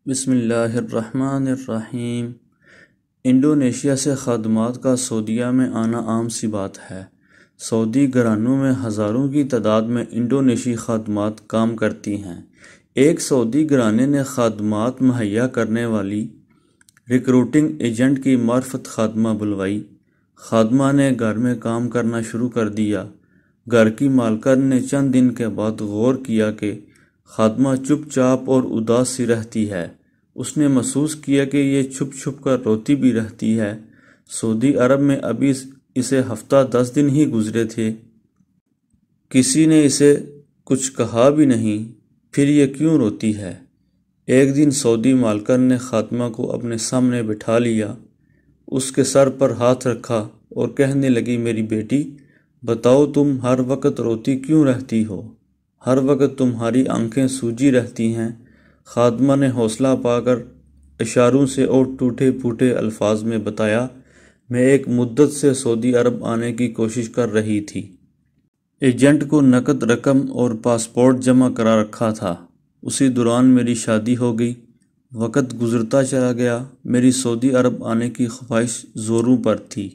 بسم اللہ الرحمن الرحیم۔ انڈونیشیا سے خادمات کا سعودیہ میں آنا عام سی بات ہے۔ سعودی گھرانوں میں ہزاروں کی تعداد میں انڈونیشی خادمات کام کرتی ہیں۔ ایک سعودی گھرانے نے خادمات مہیا کرنے والی ریکروٹنگ ایجنٹ کی معرفت خادمہ بلوائی۔ خادمہ نے گھر میں کام کرنا شروع کر دیا۔ گھر کی مالکن نے چند دن کے بعد غور کیا کہ خادمہ چپ چاپ اور اداس سی رہتی ہے۔ اس نے محسوس کیا کہ یہ چھپ چھپ کر روتی بھی رہتی ہے۔ سعودی عرب میں ابھی اسے ہفتہ 10 دن ہی گزرے تھے۔ کسی نے اسے کچھ کہا بھی نہیں، پھر یہ کیوں روتی ہے؟ ایک دن سعودی مالکن نے خادمہ کو اپنے سامنے بٹھا لیا، اس کے سر پر ہاتھ رکھا اور کہنے لگی، میری بیٹی، بتاؤ تم ہر وقت روتی کیوں رہتی ہو؟ ہر وقت تمہاری آنکھیں سوجی رہتی ہیں۔ خادمہ نے حوصلہ پا کر اشاروں سے اور ٹوٹے پھوٹے الفاظ میں بتایا، میں ایک مدت سے سعودی عرب آنے کی کوشش کر رہی تھی۔ ایجنٹ کو نقد رقم اور پاسپورٹ جمع کرا رکھا تھا۔ اسی دوران میری شادی ہو گئی۔ وقت گزرتا چلا گیا، میری سعودی عرب آنے کی خواہش زوروں پر تھی۔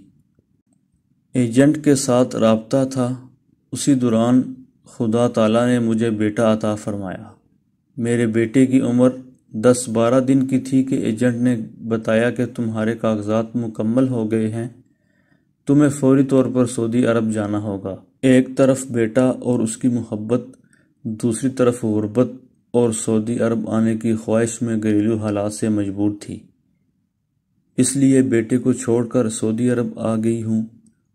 ایجنٹ کے ساتھ رابطہ تھا۔ اسی دوران خدا تعالیٰ نے مجھے بیٹا عطا فرمایا۔ میرے بیٹے کی عمر 10-12 دن کی تھی کہ ایجنٹ نے بتایا کہ تمہارے کاغذات مکمل ہو گئے ہیں، تمہیں فوری طور پر سعودی عرب جانا ہوگا۔ ایک طرف بیٹا اور اس کی محبت، دوسری طرف غربت اور سعودی عرب آنے کی خواہش میں گھریلو حالات سے مجبور تھی۔ اس لیے بیٹے کو چھوڑ کر سعودی عرب آ گئی ہوں۔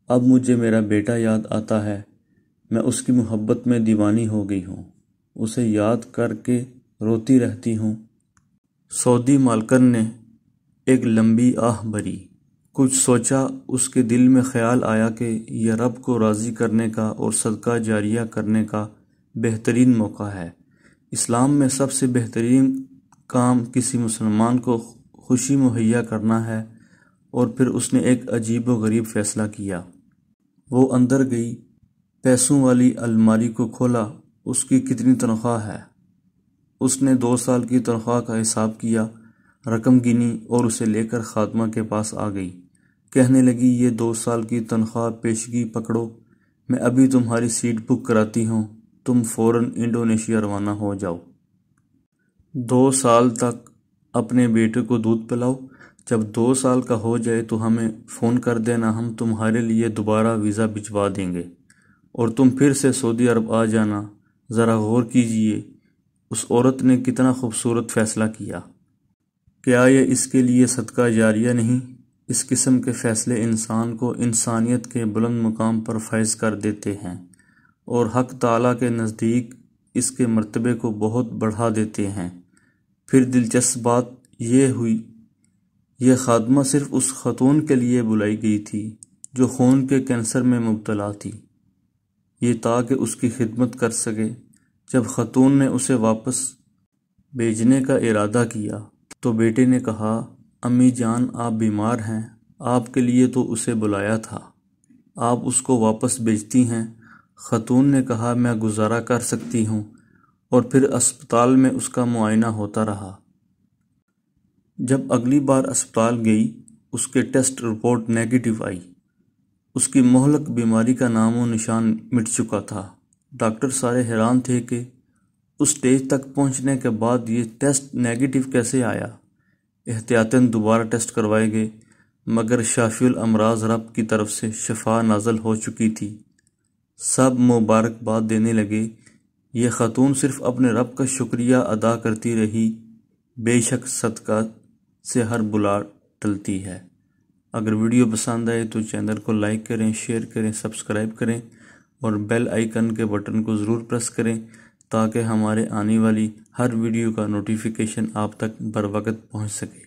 اب مجھے میرا بیٹا یاد آتا ہے، میں اس کی محبت میں دیوانی ہو گئی ہوں، اسے یاد کر کے روتی رہتی ہوں۔ سعودی مالکن نے ایک لمبی آہ بھری، کچھ سوچا۔ اس کے دل میں خیال آیا کہ یہ رب کو راضی کرنے کا اور صدقہ جاریہ کرنے کا بہترین موقع ہے۔ اسلام میں سب سے بہترین کام کسی مسلمان کو خوشی مہیا کرنا ہے، اور پھر اس نے ایک عجیب و غریب فیصلہ کیا۔ وہ اندر گئی، پیسوں والی الماری کو کھولا، اس کی کتنی تنخواہ ہے؟ اس نے 2 سال کی تنخواہ کا حساب کیا، رقم گنی اور اسے لے کر خادمہ کے پاس آ گئی۔ کہنے لگی، یہ 2 سال کی تنخواہ پیشگی پکڑو، میں ابھی تمہاری سیٹ بک کراتی ہوں، تم فوراً انڈونیشیا روانہ ہو جاؤ۔ 2 سال تک اپنے بیٹے کو دودھ پلاؤ، جب 2 سال کا ہو جائے تو ہمیں فون کر دینا، ہم تمہارے لیے دوبارہ ویزا بھجوا دیں گے اور تم پھر سے سعودی عرب آ جانا۔ ذرا غور کیجئے، اس عورت نے کتنا خوبصورت فیصلہ کیا۔ کیا یہ اس کے لیے صدقہ جاریہ نہیں؟ اس قسم کے فیصلے انسان کو انسانیت کے بلند مقام پر فائز کر دیتے ہیں اور حق تعالیٰ کے نزدیک اس کے مرتبے کو بہت بڑھا دیتے ہیں۔ پھر دلچسپ بات یہ ہوئی، یہ خادمہ صرف اس خاتون کے لیے بلائی گئی تھی جو خون کے کینسر میں مبتلا تھی، یہ تاکہ اس کی خدمت کر سکے۔ جب خاتون نے اسے واپس بھیجنے کا ارادہ کیا تو بیٹے نے کہا، امی جان آپ بیمار ہیں، آپ کے لیے تو اسے بلایا تھا، آپ اس کو واپس بھیجتی ہیں؟ خاتون نے کہا، میں گزارا کر سکتی ہوں، اور پھر اسپتال میں اس کا معائنہ ہوتا رہا۔ جب اگلی بار اسپتال گئی، اس کے ٹیسٹ رپورٹ نیگیٹو آئی۔ اس کی مہلک بیماری کا نام و نشان مٹ چکا تھا۔ ڈاکٹر سارے حیران تھے کہ اس سٹیج تک پہنچنے کے بعد یہ ٹیسٹ نیگیٹو کیسے آیا۔ احتیاطاً دوبارہ ٹیسٹ کروائے گئے، مگر شافی الامراض رب کی طرف سے شفا نازل ہو چکی تھی۔ سب مبارکباد دینے لگے۔ یہ خاتون صرف اپنے رب کا شکریہ ادا کرتی رہی۔ بے شک صدقہ سے ہر بلا ٹلتی ہے۔ اگر ویڈیو پسند آئے تو چینل کو لائک کریں، شیئر کریں، سبسکرائب کریں اور بیل آئیکن کے بٹن کو ضرور پریس کریں تاکہ ہمارے آنے والی ہر ویڈیو کا نوٹیفیکیشن آپ تک بروقت پہنچ سکے۔